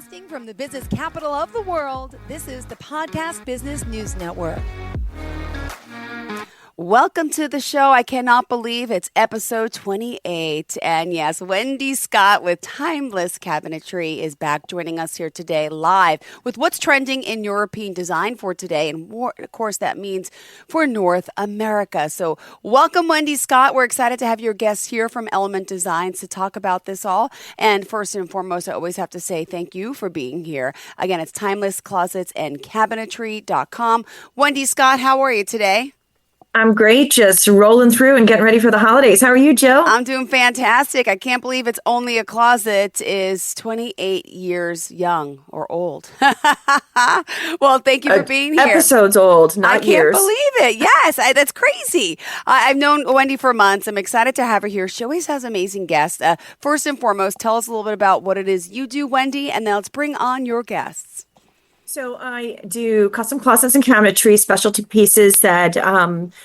Broadcasting from the business capital of the world, this is the Podcast Business News Network. Welcome to the show. I cannot believe it's episode 28. And yes, Wendy Scott with Timeless Cabinetry is back joining us here today live with what's trending in European design for today. And what, of course, that means for North America. So welcome, Wendy Scott. We're excited to have your guests here from Element Designs to talk about this all. And first and foremost, I always have to say thank you for being here. Again, it's timelessclosetsandcabinetry.com. Wendy Scott, how are you today? I'm great, just rolling through and getting ready for the holidays. How are you, Jill? I'm doing fantastic. I can't believe it's only a closet is 28 years young or old. Well, thank you for being here. Episodes old, not years. I can't believe it. Yes, that's crazy. I've known Wendy for months. I'm excited to have her here. She always has amazing guests. First and foremost, tell us a little bit about what it is you do, Wendy, and then let's bring on your guests. So I do custom closets and cabinetry, specialty pieces that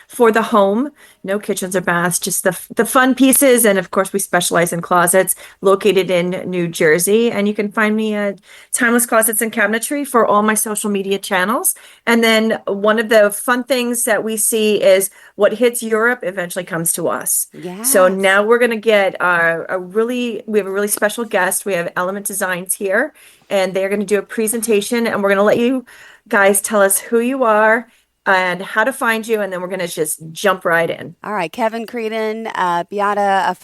for the home, no kitchens or baths, just the fun pieces. And of course, we specialize in closets located in New Jersey. And you can find me at Timeless Closets and Cabinetry for all my social media channels. And then one of the fun things that we see is what hits Europe eventually comes to us. Yes. So now we're going to get we have a really special guest. We have Element Designs here. And they're going to do a presentation, and we're going to let you guys tell us who you are and how to find you, and then we're going to just jump right in. All right, Kevin, Creedon, Beata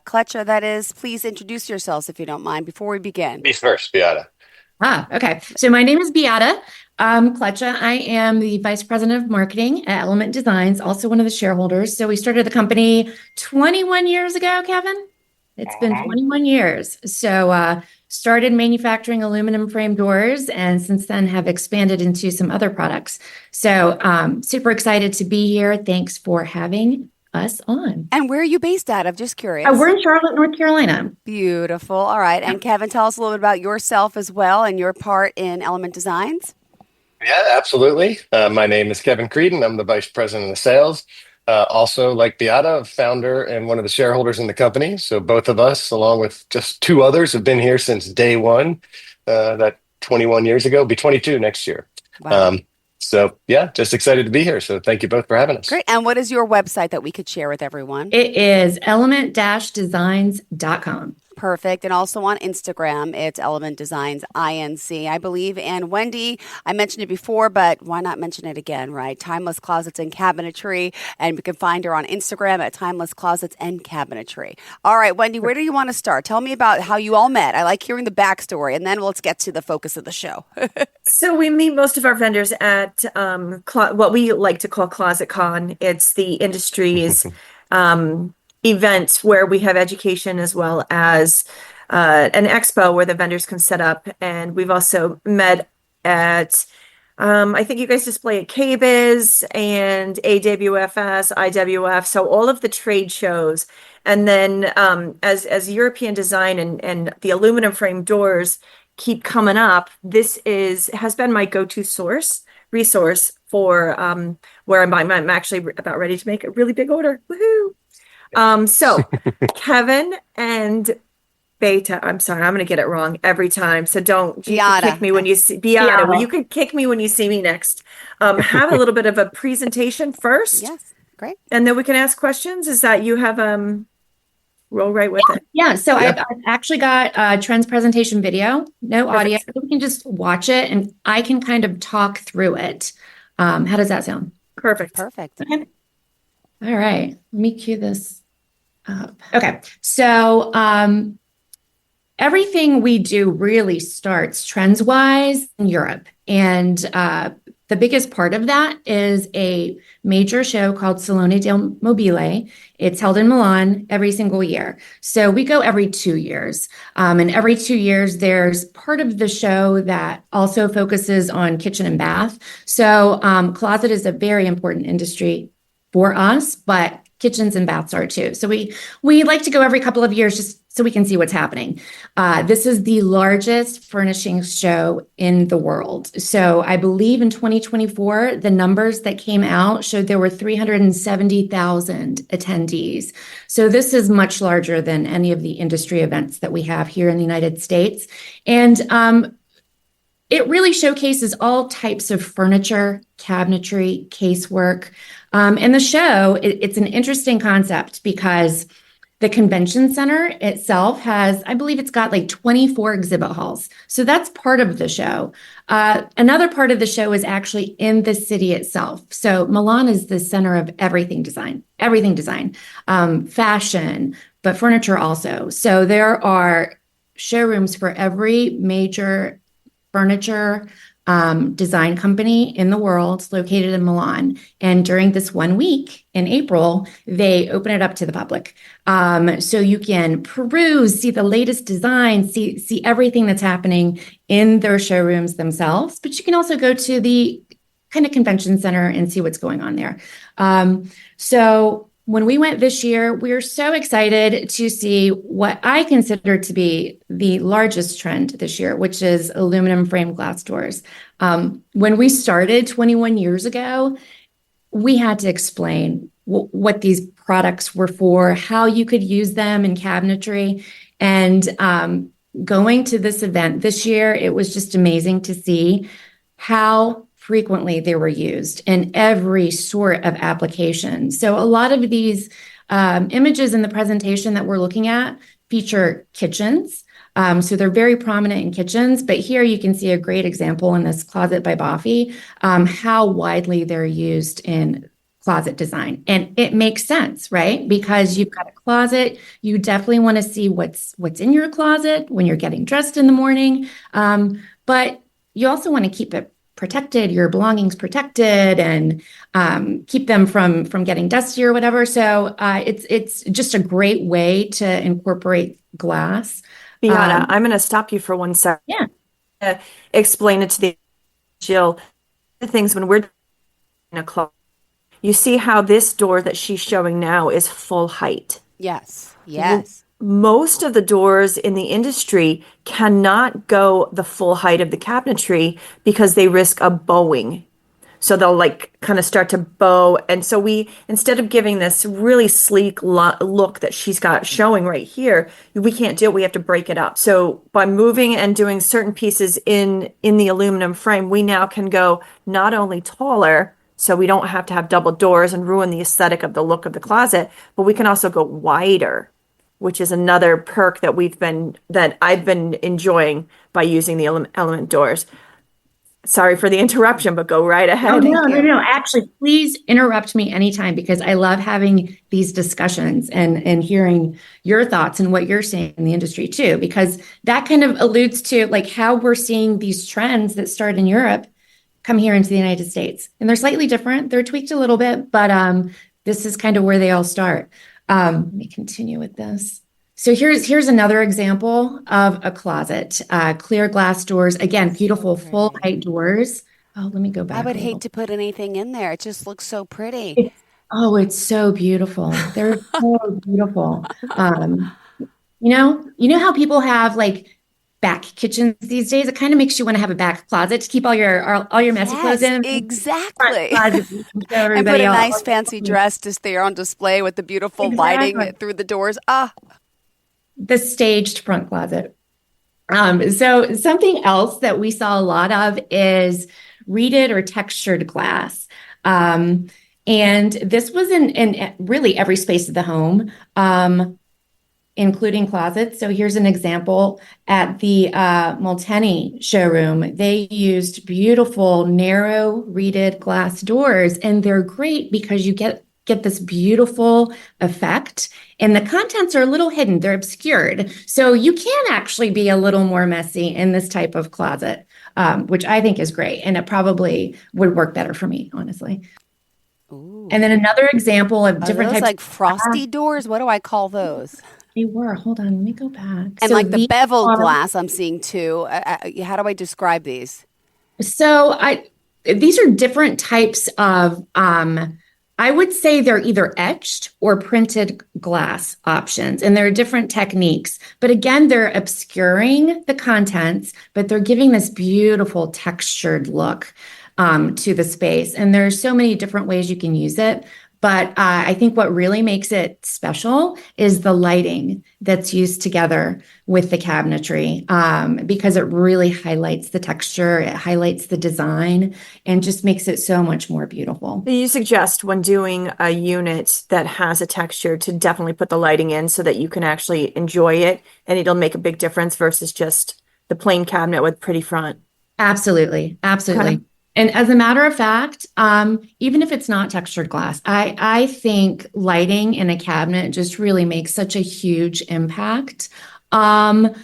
Klecha, that is. Please introduce yourselves, if you don't mind, before we begin. Me first, Beata. Okay. So my name is Beata Klecha. I am the Vice President of Marketing at Element Designs, also one of the shareholders. So we started the company 21 years ago, Kevin. It's been 21 years. So started manufacturing aluminum frame doors, and since then have expanded into some other products. So super excited to be here. Thanks for having us on. And where are you based out of? Just curious. We're in Charlotte, North Carolina. Beautiful. All right. And Kevin, tell us a little bit about yourself as well and your part in Element Designs. Yeah, absolutely. My name is Kevin Creedon. I'm the Vice President of Sales. Also, like Beata, founder and one of the shareholders in the company. So both of us, along with just two others, have been here since day one. That 21 years ago, be 22 next year. Wow. So yeah, just excited to be here. So thank you both for having us. Great. And what is your website that we could share with everyone? It is element-designs.com. Perfect. And also on Instagram, it's Element Designs INC, I believe. And Wendy, I mentioned it before, but why not mention it again, right? Timeless Closets and Cabinetry. And we can find her on Instagram at Timeless Closets and Cabinetry. All right, Wendy, where do you want to start? Tell me about how you all met. I like hearing the backstory, and then let's get to the focus of the show. So we meet most of our vendors at what we like to call Closet Con. It's the industry's events where we have education as well as an expo where the vendors can set up. And we've also met at, I think you guys display at KBIS and AWFS, IWF, so all of the trade shows. And then as European design and the aluminum frame doors keep coming up, this has been my go-to resource for where I'm actually about ready to make a really big order. Woohoo! So Kevin and Beata, I'm sorry, I'm going to get it wrong every time. So don't kick me when you see Beata. Well, you can kick me when you see me next. Have a little bit of a presentation first. Yes, great. And then we can ask questions. Is that you have roll right with it? Yeah. So I've actually got a trends presentation video, no audio. So we can just watch it and I can kind of talk through it. How does that sound? Perfect. Okay. All right. Let me cue this up. Okay. So everything we do really starts trends-wise in Europe. And the biggest part of that is a major show called Salone del Mobile. It's held in Milan every single year. So we go every 2 years. And every 2 years, there's part of the show that also focuses on kitchen and bath. So closet is a very important industry for us, but kitchens and baths are too. So we like to go every couple of years just so we can see what's happening. This is the largest furnishing show in the world. So I believe in 2024, the numbers that came out showed there were 370,000 attendees. So this is much larger than any of the industry events that we have here in the United States. And it really showcases all types of furniture, cabinetry, casework. And the show, it's an interesting concept because the convention center itself has, I believe it's got like 24 exhibit halls. So that's part of the show. Another part of the show is actually in the city itself. So Milan is the center of everything design, fashion, but furniture also. So there are showrooms for every major furniture design company in the world located in Milan. And during this 1 week in April, they open it up to the public. So you can peruse, see the latest designs, see everything that's happening in their showrooms themselves. But you can also go to the kind of convention center and see what's going on there. So when we went this year, we were so excited to see what I consider to be the largest trend this year, which is aluminum frame glass doors. When we started 21 years ago, we had to explain what these products were for, how you could use them in cabinetry. And going to this event this year, it was just amazing to see how frequently they were used in every sort of application. So a lot of these images in the presentation that we're looking at feature kitchens. So they're very prominent in kitchens, but here you can see a great example in this closet by Boffy, how widely they're used in closet design. And it makes sense, right? Because you've got a closet, you definitely want to see what's in your closet when you're getting dressed in the morning. But you also want to keep it protected, your belongings protected, and keep them from getting dusty or whatever. So it's just a great way to incorporate glass. Beata, I'm going to stop you for 1 second. Yeah. Explain it to the Jill. The things when we're in a closet, you see how this door that she's showing now is full height. Yes. Yes. Most of the doors in the industry cannot go the full height of the cabinetry because they risk a bowing. So they'll like kind of start to bow. And so we, instead of giving this really sleek look that she's got showing right here, we can't do it. We have to break it up. So by moving and doing certain pieces in the aluminum frame, we now can go not only taller, so we don't have to have double doors and ruin the aesthetic of the look of the closet, but we can also go wider, which is another perk that I've been enjoying by using the element doors. Sorry for the interruption, but go right ahead. Oh, no. Actually, please interrupt me anytime because I love having these discussions and hearing your thoughts and what you're seeing in the industry too, because that kind of alludes to like how we're seeing these trends that start in Europe come here into the United States. And they're slightly different. They're tweaked a little bit, but this is kind of where they all start. Let me continue with this. So here's another example of a closet, clear glass doors. Again, beautiful full height doors. Oh, let me go back. I would hate to put anything in there. It just looks so pretty. It's so beautiful. They're so beautiful. You know how people have like back kitchens these days? It kind of makes you want to have a back closet to keep all your messy clothes in. Exactly. And put a nice fancy dress just there on display with the beautiful lighting through the doors. The staged front closet. So something else that we saw a lot of is reeded or textured glass. And this was in really every space of the home, including closets. So here's an example at the Molteni showroom. They used beautiful, narrow reeded glass doors, and they're great because you get this beautiful effect. And the contents are a little hidden. They're obscured. So you can actually be a little more messy in this type of closet, which I think is great. And it probably would work better for me, honestly. Ooh. And then another example of different types like frosty doors. What do I call those? They were. Hold on. Let me go back. And so like the beveled glass I'm seeing too. How do I describe these? So these are different types of I would say they're either etched or printed glass options, and there are different techniques. But again, they're obscuring the contents, but they're giving this beautiful textured look to the space. And there are so many different ways you can use it. But I think what really makes it special is the lighting that's used together with the cabinetry, because it really highlights the texture, it highlights the design, and just makes it so much more beautiful. You suggest when doing a unit that has a texture to definitely put the lighting in so that you can actually enjoy it, and it'll make a big difference versus just the plain cabinet with pretty front. Absolutely. Absolutely. Okay. And as a matter of fact, even if it's not textured glass, I think lighting in a cabinet just really makes such a huge impact. And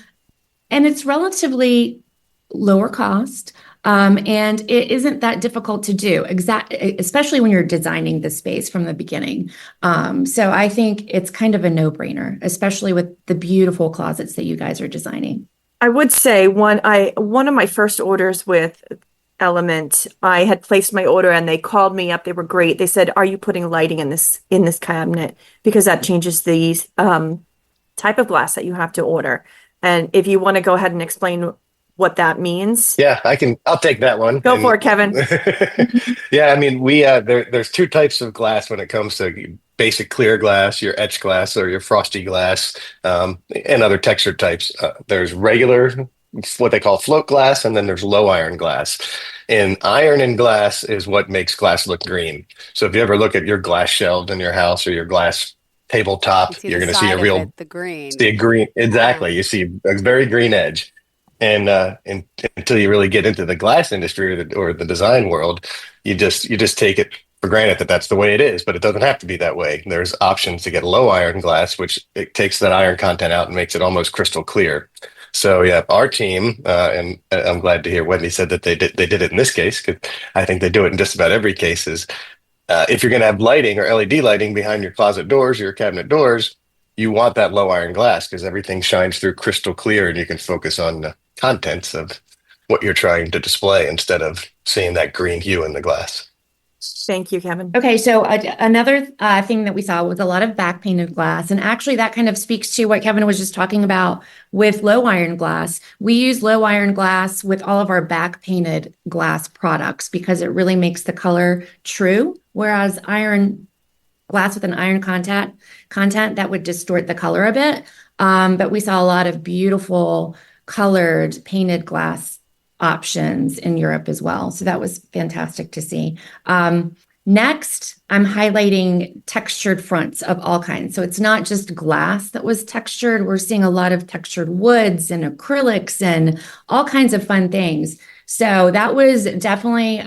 it's relatively lower cost. And it isn't that difficult to do, especially when you're designing the space from the beginning. So I think it's kind of a no-brainer, especially with the beautiful closets that you guys are designing. I would say one of my first orders with Element, I had placed my order and they called me up. They were great. They said, "Are you putting lighting in this cabinet? Because that changes the type of glass that you have to order." And if you want to go ahead and explain what that means. Yeah, I'll take that one. Go for it, Kevin. Yeah, I mean, there's two types of glass when it comes to basic clear glass, your etched glass or your frosty glass, and other texture types. There's regular, what they call float glass, and then there's low iron glass. And iron and glass is what makes glass look green. So if you ever look at your glass shelves in your house or your glass tabletop, you're going to see the green. See a green, exactly. You see a very green edge. And until you really get into the glass industry or the design world, you just take it for granted that that's the way it is, but it doesn't have to be that way. There's options to get low iron glass, which it takes that iron content out and makes it almost crystal clear. So yeah, our team, and I'm glad to hear Wendy said that they did it in this case, because I think they do it in just about every case. Is if you're going to have lighting or LED lighting behind your closet doors or your cabinet doors, you want that low iron glass because everything shines through crystal clear, and you can focus on the contents of what you're trying to display instead of seeing that green hue in the glass. Thank you, Kevin. Okay, so another thing that we saw was a lot of back painted glass. And actually that kind of speaks to what Kevin was just talking about with low iron glass. We use low iron glass with all of our back painted glass products because it really makes the color true. Whereas iron glass with an iron content that would distort the color a bit. But we saw a lot of beautiful colored painted glass options in Europe as well. So that was fantastic to see. Next, I'm highlighting textured fronts of all kinds. So it's not just glass that was textured. We're seeing a lot of textured woods and acrylics and all kinds of fun things. So that was definitely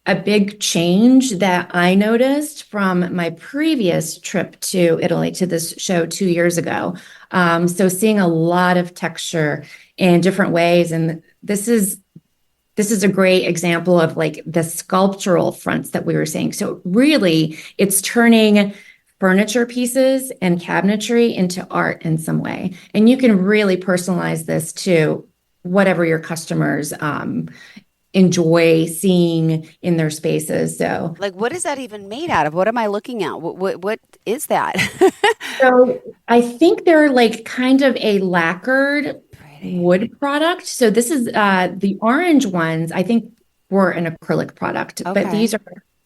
a big change that I noticed from my previous trip to Italy to this show 2 years ago. So seeing a lot of texture in different ways. And this is a great example of like the sculptural fronts that we were saying. So really, it's turning furniture pieces and cabinetry into art in some way. And you can really personalize this to whatever your customers enjoy seeing in their spaces. So, like, what is that even made out of? What am I looking at? What is that? So I think they're like kind of a lacquered wood product. So this is the orange ones, I think were an acrylic product, but these are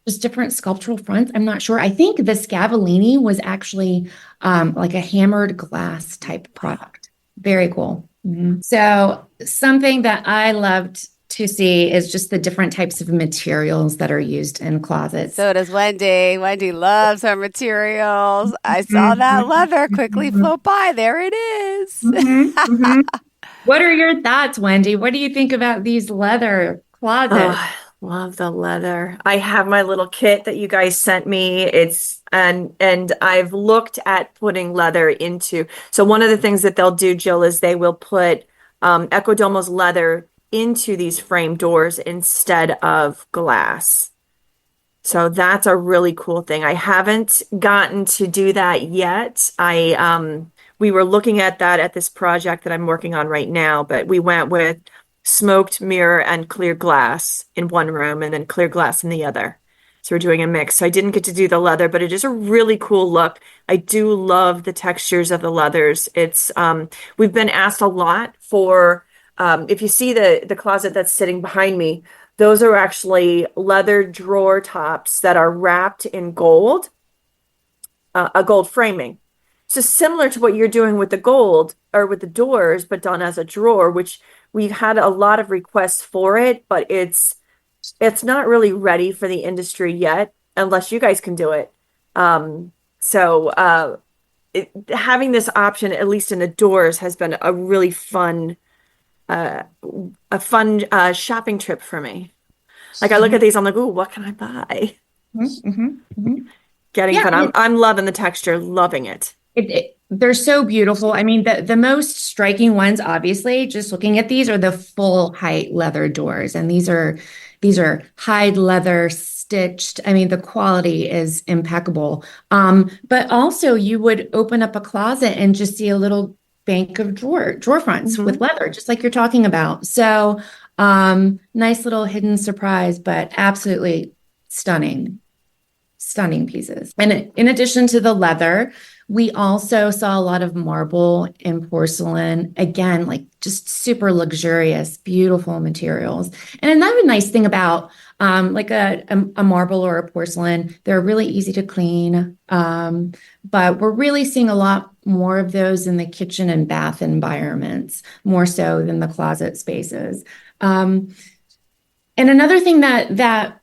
just different sculptural fronts. I'm not sure. I think the Scavellini was actually like a hammered glass type product. Very cool. Mm-hmm. So something that I loved to see is just the different types of materials that are used in closets. So does Wendy. Wendy loves her materials. I saw that leather quickly float by. There it is. Mm-hmm. Mm-hmm. What are your thoughts, Wendy? What do you think about these leather closets? Oh, love the leather. I have my little kit that you guys sent me. And I've looked at putting leather into. So one of the things that they'll do, Jill, is they will put Ecodomo's leather into these frame doors instead of glass. So that's a really cool thing. I haven't gotten to do that yet. We were looking at that at this project that I'm working on right now, but we went with smoked mirror and clear glass in one room and then clear glass in the other. So we're doing a mix. So I didn't get to do the leather, but it is a really cool look. I do love the textures of the leathers. It's we've been asked a lot for if you see the closet that's sitting behind me, those are actually leather drawer tops that are wrapped in gold, a gold framing. So similar to what you're doing with the gold or with the doors, but done as a drawer, which we've had a lot of requests for it, but it's not really ready for the industry yet, unless you guys can do it. So having this option, at least in the doors, has been a really fun, shopping trip for me. Like I look at these, I'm like, ooh, what can I buy? Getting Yeah, fun. I'm loving the texture, loving it. they're so beautiful. I mean, the most striking ones, obviously, just looking at these are the full height leather doors. And these are hide leather stitched. I mean, the quality is impeccable. But also you would open up a closet and just see a little bank of drawer fronts with leather, just like you're talking about. So nice little hidden surprise, but absolutely stunning. Stunning pieces. And in addition to the leather, we also saw a lot of marble and porcelain. Again, like just super luxurious, beautiful materials. And another nice thing about like a marble or a porcelain, they're really easy to clean. But we're really seeing a lot more of those in the kitchen and bath environments, more so than the closet spaces. And another thing that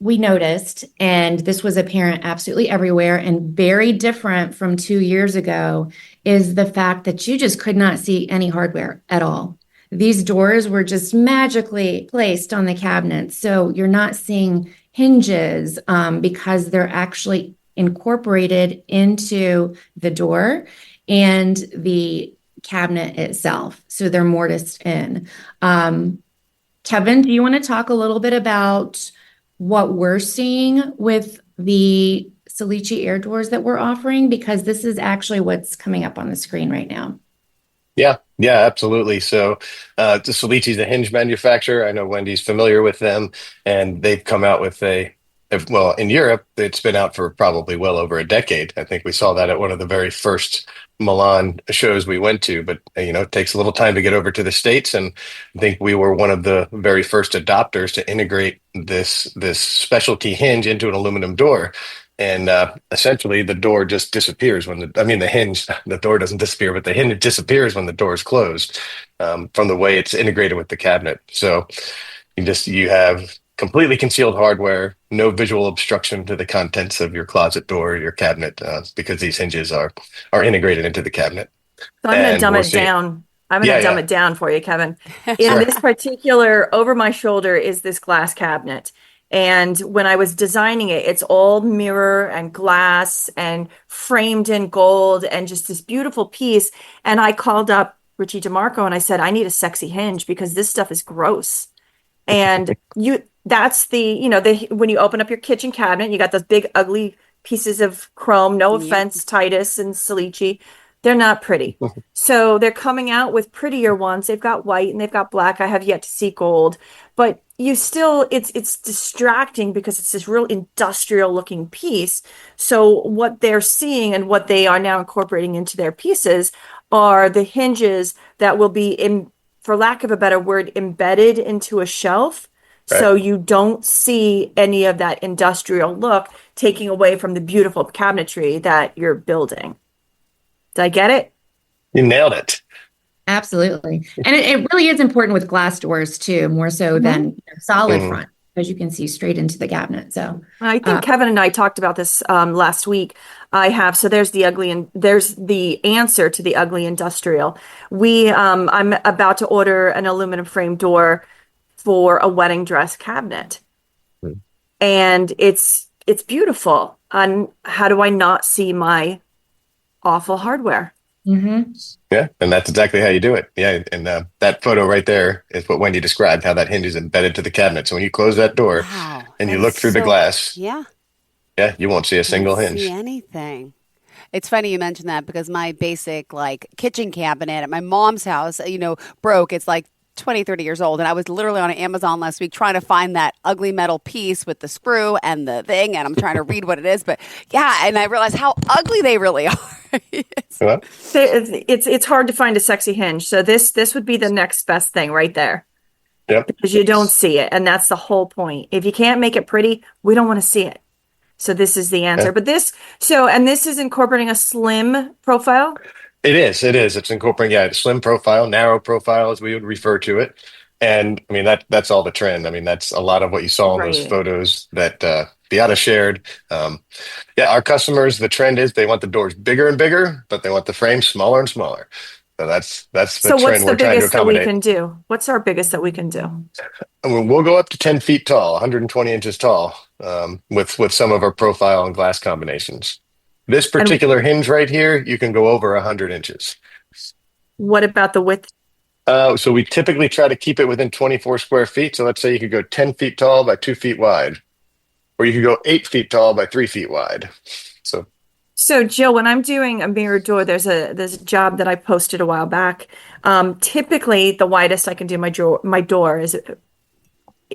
we noticed, and this was apparent absolutely everywhere and very different from 2 years ago, is the fact that you just could not see any hardware at all. These doors were just magically placed on the cabinets. So you're not seeing hinges because they're actually incorporated into the door and the cabinet itself. So they're mortised in. Kevin, do you want to talk a little bit about what we're seeing with the Salici air doors that we're offering? Because this is actually what's coming up on the screen right now. Yeah, absolutely. So, the Solici's a hinge manufacturer. I know Wendy's familiar with them, and they've come out with well, in Europe, it's been out for probably well over a decade. I think we saw that at one of the very first Milan shows we went to, but it takes a little time to get over to the States, and I think we were one of the very first adopters to integrate this specialty hinge into an aluminum door. And essentially, the door just disappears the hinge, the door doesn't disappear, but the hinge disappears when the door is closed, from the way it's integrated with the cabinet. So you have completely concealed hardware, no visual obstruction to the contents of your closet door or your cabinet, because these hinges are integrated into the cabinet. So I'm going to dumb it down. I'm going to dumb it down for you, Kevin. In this particular, over my shoulder is this glass cabinet. And when I was designing it, it's all mirror and glass and framed in gold and just this beautiful piece. And I called up Richie DeMarco and I said, I need a sexy hinge because this stuff is gross. And that's when you open up your kitchen cabinet, you got those big, ugly pieces of chrome. No offense, Titus and Salici. They're not pretty. So they're coming out with prettier ones. They've got white and they've got black. I have yet to see gold, but it's distracting because it's this real industrial looking piece. So what they're seeing and what they are now incorporating into their pieces are the hinges that will be, for lack of a better word, embedded into a shelf. Right. So you don't see any of that industrial look taking away from the beautiful cabinetry that you're building. Did I get it? You nailed it. Absolutely. And it really is important with glass doors too, more so than solid front, because you can see straight into the cabinet. So I think Kevin and I talked about this last week. So there's the ugly and there's the answer to the ugly industrial. I'm about to order an aluminum frame door for a wedding dress cabinet. And it's beautiful. And how do I not see my awful hardware? Yeah, and that's exactly how you do it. Yeah, and that photo right there is what Wendy described, how that hinge is embedded to the cabinet. So when you close that door and you look through the glass, you won't see a single hinge. See anything. It's funny you mentioned that because my basic kitchen cabinet at my mom's house, broke. It's like 20, 30 years old. And I was literally on Amazon last week trying to find that ugly metal piece with the screw and the thing. And I'm trying to read what it is. But yeah, and I realized how ugly they really are. Well, It's hard to find a sexy hinge. So this would be the next best thing right there. yep. Because you don't see it. And that's the whole point. If you can't make it pretty, we don't want to see it. So this is the answer. Yeah. But this is incorporating a slim profile. It is. It's incorporating, the slim profile, narrow profile, as we would refer to it. And I mean, that's all the trend. I mean, that's a lot of what you saw in those Right. photos that Beata shared. Our customers, the trend is they want the doors bigger and bigger, but they want the frame smaller and smaller. So that's the So what's trend the we're trying to biggest that we accommodate. can do? What's our biggest that we can do? I mean, we'll go up to 10 feet tall, 120 inches tall, with some of our profile and glass combinations. This particular hinge right here, you can go over 100 inches. What about the width? So we typically try to keep it within 24 square feet. So let's say you could go 10 feet tall by 2 feet wide, or you could go 8 feet tall by 3 feet wide. So Jill, when I'm doing a mirror door, there's a job that I posted a while back. Typically, the widest I can do my door is,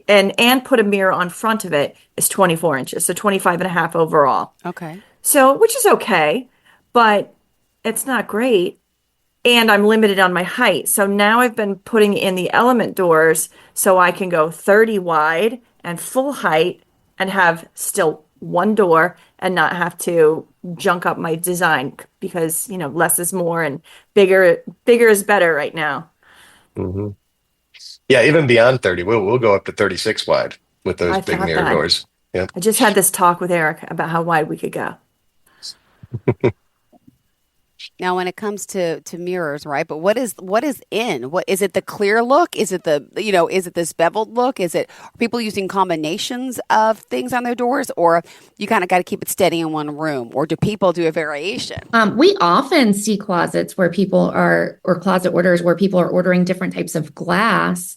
and put a mirror on front of it, is 24 inches, so 25 and a half overall. Okay. So, which is okay, but it's not great. And I'm limited on my height. So now I've been putting in the element doors so I can go 30 wide and full height and have still one door and not have to junk up my design because, less is more and bigger is better right now. Mhm. Yeah, even beyond 30, we'll go up to 36 wide with those I big thought mirror that. doors. Yeah. I just had this talk with Eric about how wide we could go. Now, when it comes to mirrors, right? But what is in? What is it? The clear look? Is it is it this beveled look? Are people using combinations of things on their doors, or you kind of got to keep it steady in one room, or do people do a variation? We often see closets where people are, or closet orders where people are ordering different types of glass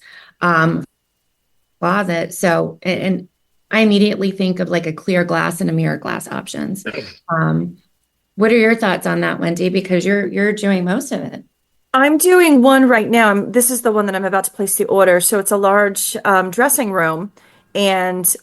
closet. So, and I immediately think of like a clear glass and a mirror glass options. What are your thoughts on that, Wendy? Because you're doing most of it. I'm doing one right now. This is the one that I'm about to place the order. So it's a large dressing room, and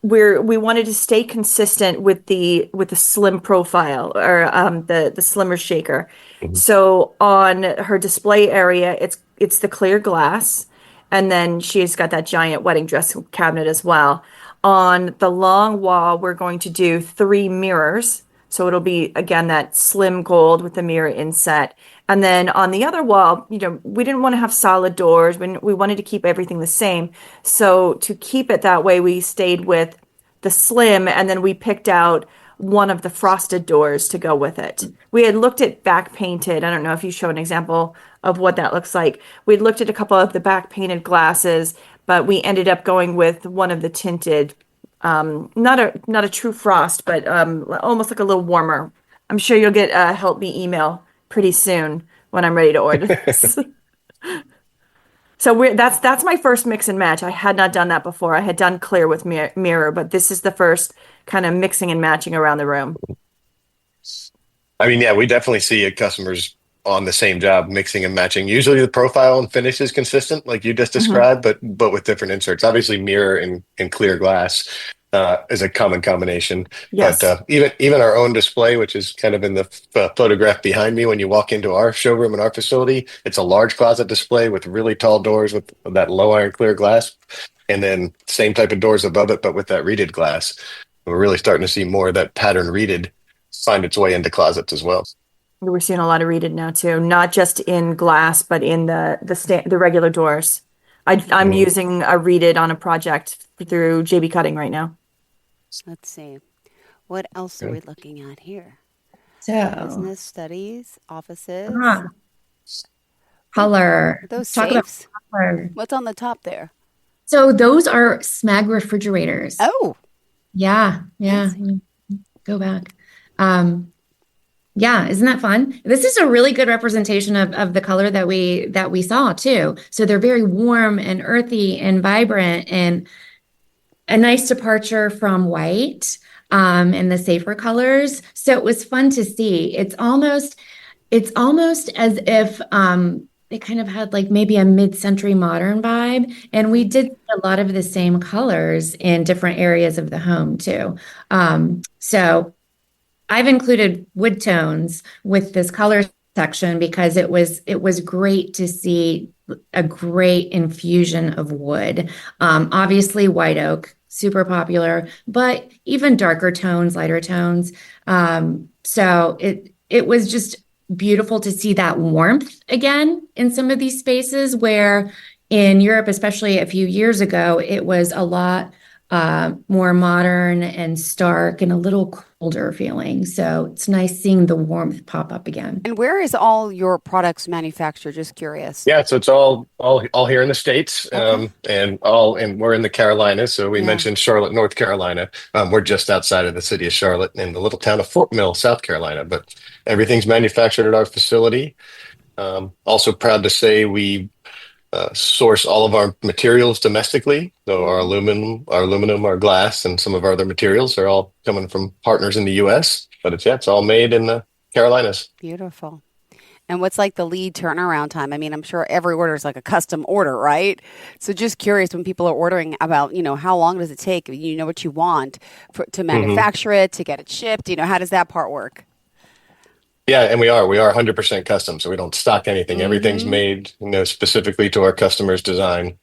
we wanted to stay consistent with the slim profile, or the slimmer shaker. Mhm. So on her display area, it's the clear glass, and then she's got that giant wedding dress cabinet as well. On the long wall, we're going to do 3 mirrors. So it'll be, again, that slim gold with the mirror inset. And then on the other wall, we didn't want to have solid doors. We wanted to keep everything the same. So to keep it that way, we stayed with the slim, and then we picked out one of the frosted doors to go with it. We had looked at back painted. I don't know if you show an example of what that looks like. We'd looked at a couple of the back painted glasses, but we ended up going with one of the tinted, not a true frost, but almost like a little warmer. I'm sure you'll get a help me email pretty soon when I'm ready to order this. So that's my first mix and match. I had not done that before. I had done clear with mirror, but this is the first kind of mixing and matching around the room. I mean, yeah, we definitely see customers on the same job mixing and matching. Usually the profile and finish is consistent, like you just described, but with different inserts. Obviously, mirror and clear glass is a common combination. Yes. But even our own display, which is kind of in the photograph behind me, when you walk into our showroom and our facility, it's a large closet display with really tall doors with that low iron clear glass, and then same type of doors above it, but with that reeded glass. We're really starting to see more of that pattern reeded find its way into closets as well. We're seeing a lot of reeded now too, not just in glass, but in the regular doors. I'm using a reeded on a project through JB Cutting right now. Let's see. What else are we looking at here? So Business studies, offices. Color. Those Talk about safes. color. What's on the top there? So those are SMAG refrigerators. Oh, Yeah. Go back. Yeah, isn't that fun? This is a really good representation of the color that we saw too. So they're very warm and earthy and vibrant, and a nice departure from white and the safer colors. So it was fun to see. It's almost as if they kind of had like maybe a mid-century modern vibe. And we did a lot of the same colors in different areas of the home too. So I've included wood tones with this color section because it was great to see a great infusion of wood. Obviously white oak, super popular, but even darker tones, lighter tones. So it was just beautiful to see that warmth again in some of these spaces where in Europe, especially a few years ago, it was a lot more modern and stark and a little colder feeling. So it's nice seeing the warmth pop up again. And where is all your products manufactured? Just curious. Yeah, so it's all here in the States, Okay. and we're in the Carolinas. So we Yeah. mentioned Charlotte, North Carolina. We're just outside of the city of Charlotte in the little town of Fort Mill, South Carolina. But everything's manufactured at our facility. Also proud to say we source all of our materials domestically. So our aluminum, our glass, and some of our other materials are all coming from partners in the U.S. But it's all made in the Carolinas. Beautiful. And what's like the lead turnaround time? I mean, I'm sure every order is like a custom order, right? So just curious when people are ordering about, how long does it take? You know what you want to manufacture it, to get it shipped. How does that part work? Yeah, and we are 100% custom, so we don't stock anything. Everything's made, specifically to our customer's design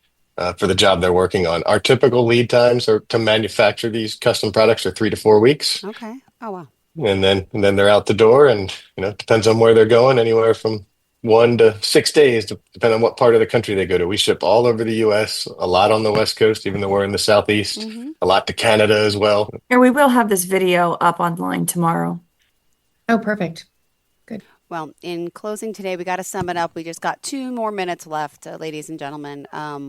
for the job they're working on. Our typical lead times are to manufacture these custom products are 3 to 4 weeks. Okay. Oh, wow. And then they're out the door, and it depends on where they're going, anywhere from 1 to 6 days, depending on what part of the country they go to. We ship all over the U.S., a lot on the West Coast, even though we're in the Southeast, a lot to Canada as well. And we will have this video up online tomorrow. Oh, perfect. Well, in closing today, we got to sum it up. We just got 2 more minutes left, ladies and gentlemen.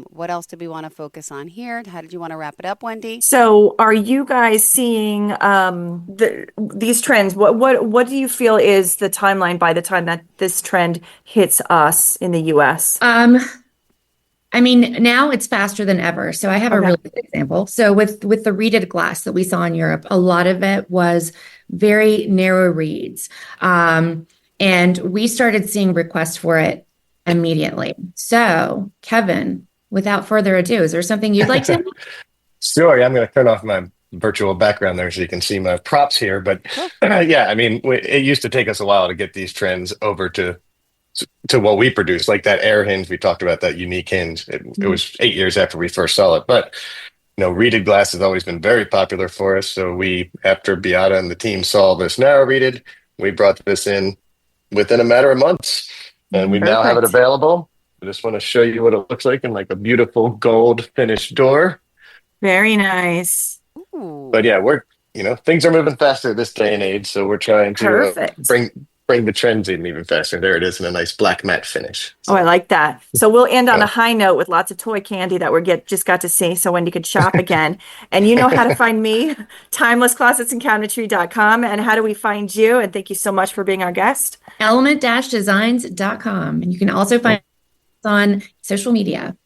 What else did we want to focus on here? How did you want to wrap it up, Wendy? So are you guys seeing these trends? What do you feel is the timeline by the time that this trend hits us in the US? I mean, now it's faster than ever. So I have a really good example. So with the reeded glass that we saw in Europe, a lot of it was very narrow reeds. And we started seeing requests for it immediately. So, Kevin, without further ado, is there something you'd like to? Sure. Yeah, I'm going to turn off my virtual background there so you can see my props here. But yeah, I mean, it used to take us a while to get these trends over to what we produce, like that air hinge we talked about, that unique hinge. It was 8 years after we first saw it. But reeded glass has always been very popular for us. So after Beata and the team saw this narrow reeded, we brought this in within a matter of months, and we now have it available. I just want to show you what it looks like in like a beautiful gold finished door. Very nice. Ooh. But yeah, things are moving faster this day and age, so we're trying to bring the trends in even faster. There it is in a nice black matte finish. So, I like that. So we'll end on a high note with lots of toy candy that we just got to see, so Wendy could shop again. And you know how to find me, timelessclosetsandcabinetry.com. And how do we find you? And thank you so much for being our guest. Element-designs.com. And you can also find us on social media.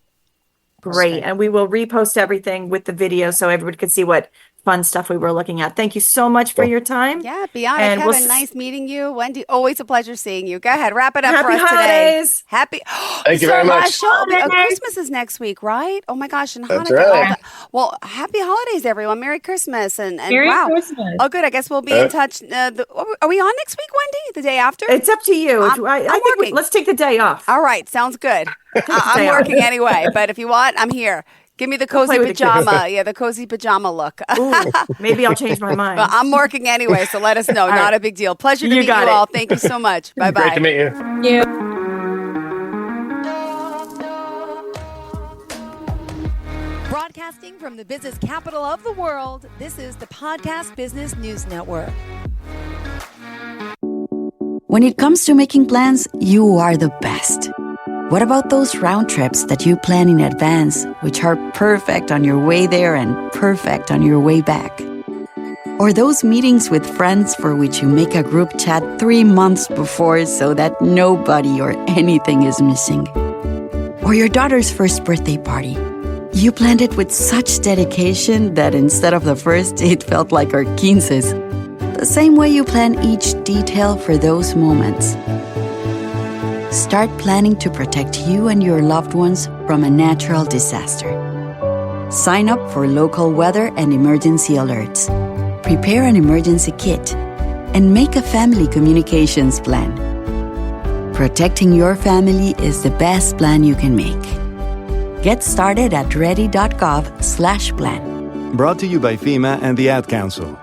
Great. Okay. And we will repost everything with the video so everybody could see what fun stuff we were looking at. Thank you so much for your time. Yeah, Beata, And Kevin, nice meeting you. Wendy, always a pleasure seeing you. Go ahead, wrap it up for us holidays. today. Happy Thank you very much. Christmas is next week, right? Oh my gosh, and That's Hanukkah. right. Well, happy holidays, everyone. Merry Christmas. And Merry wow. Christmas. Oh, good. I guess we'll be in touch. Are we on next week, Wendy? The day after? It's up to you. I'm I think working. let's take the day off. All right, sounds good. I'm Day off. working anyway, but if you want, I'm here. Give me the cozy play with the pajama. Yeah, the cozy pajama look. Ooh, maybe I'll change my mind. Well, I'm working anyway, so let us know. All Not right. a big deal. Pleasure to You meet you got it. all. Thank you so much. Bye-bye. Great to meet you. Yeah. Broadcasting from the business capital of the world, this is the Podcast Business News Network. When it comes to making plans, you are the best. What about those round trips that you plan in advance, which are perfect on your way there and perfect on your way back? Or those meetings with friends for which you make a group chat 3 months before so that nobody or anything is missing? Or your daughter's first birthday party. You planned it with such dedication that instead of the first, it felt like our 15s. The same way you plan each detail for those moments. Start planning to protect you and your loved ones from a natural disaster. Sign up for local weather and emergency alerts. Prepare an emergency kit and make a family communications plan. Protecting your family is the best plan you can make. Get started at ready.gov/plan. Brought to you by FEMA and the Ad Council.